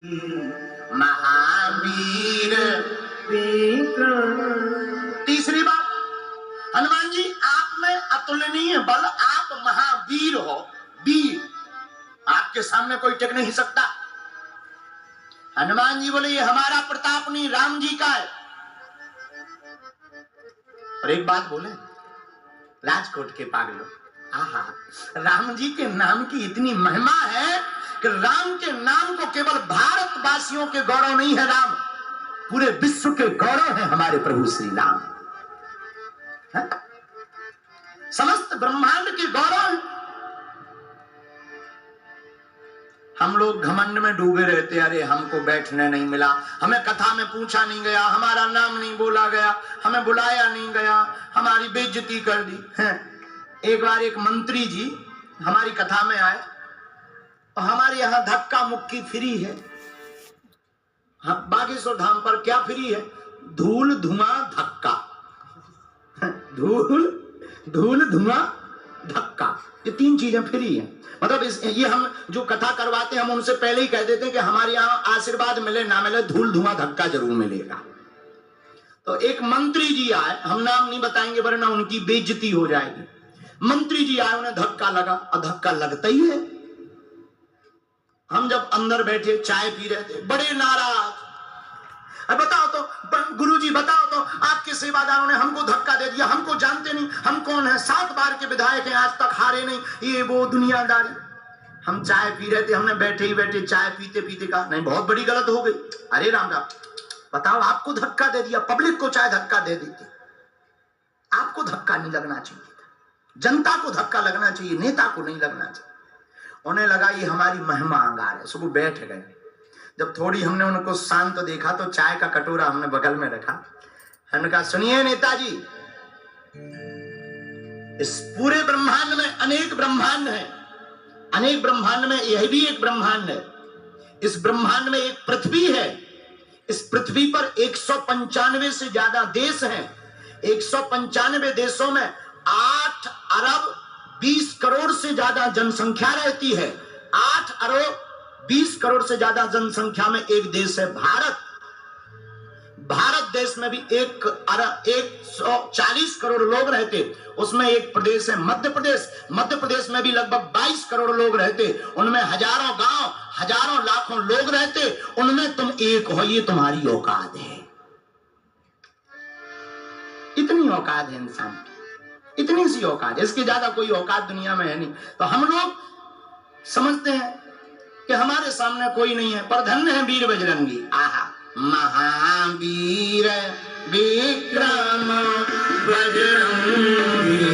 महावीर तीसरी बात, हनुमान जी आप में अतुलनीय बल, आप महावीर हो। वीर, आपके सामने कोई टिक नहीं सकता। हनुमान जी बोले ये हमारा प्रताप नहीं, राम जी का है। और एक बात बोले, राजकोट के पागलों, आहा, राम जी के नाम की इतनी महिमा है कि राम के नाम को केवल भारतवासियों के गौरव नहीं है, राम पूरे विश्व के गौरव है हमारे प्रभु श्री राम। समस्त ब्रह्मांड के गौरव है। हम लोग घमंड में डूबे रहते, अरे हमको बैठने नहीं मिला, हमें कथा में पूछा नहीं गया, हमारा नाम नहीं बोला गया, हमें बुलाया नहीं गया, हमारी बेइज्जती कर दी है। एक बार एक मंत्री जी हमारी कथा में आए, और हमारे यहाँ धक्का मुक्की फ्री है। बागेश्वर धाम पर क्या फ्री है? धूल धुआं धक्का। धूल धुआं धक्का, ये तीन चीजें फ्री है। मतलब ये हम जो कथा करवाते हैं, हम उनसे पहले ही कह देते हैं कि हमारे यहाँ आशीर्वाद मिले ना मिले, धूल धुआं धक्का जरूर मिलेगा। तो एक मंत्री जी आए, हम नाम नहीं बताएंगे वरना उनकी बेइज्जती हो जाएगी। मंत्री जी आए, उन्हें धक्का लगा, और धक्का लगता ही है। हम जब अंदर बैठे चाय पी रहे थे, बड़े नाराज, बताओ तो गुरुजी, बताओ तो आपके सेवादारों ने हमको धक्का दे दिया, हमको जानते नहीं, हम कौन है, 7 बार के विधायक हैं, आज तक हारे नहीं, ये वो दुनियादारी। हम चाय पी रहे थे, हमने बैठे ही बैठे चाय पीते पीते कहा, नहीं बहुत बड़ी गलत हो गई। अरे राम राम, बताओ आपको धक्का दे दिया, पब्लिक को चाहे धक्का दे देती, आपको धक्का नहीं लगना चाहिए, जनता को धक्का लगना चाहिए, नेता को नहीं लगना चाहिए। उन्हें लगा ये हमारी महिमा अंगार है, सुबह बैठ गए। जब थोड़ी हमने उनको शांत देखा तो चाय का कटोरा हमने बगल में रखा। हमने कहा सुनिए नेताजी, इस पूरे ब्रह्मांड में अनेक ब्रह्मांड है, अनेक ब्रह्मांड में यह भी एक ब्रह्मांड है। इस ब्रह्मांड में एक पृथ्वी है, इस पृथ्वी पर 195 से ज्यादा देश हैं। 195 देशों में 8 अरब 20 करोड़ से ज्यादा जनसंख्या रहती है। 8 अरब 20 करोड़ से ज्यादा जनसंख्या में एक देश है भारत। भारत देश में भी 140 करोड़ लोग रहते, उसमें एक प्रदेश है मध्य प्रदेश। मध्य प्रदेश में भी लगभग 22 करोड़ लोग रहते, उनमें हजारों गांव, हजारों लाखों लोग रहते, उनमें तुम एक हो, ये तुम्हारी औकात है। इतनी औकात है इंसान की, इतनी सी औकात, इसके ज्यादा कोई औकात दुनिया में है नहीं। तो हम लोग समझते हैं कि हमारे सामने कोई नहीं है, पर धन्य है वीर बजरंगी। आहा, महावीर विक्रम बजरंगी।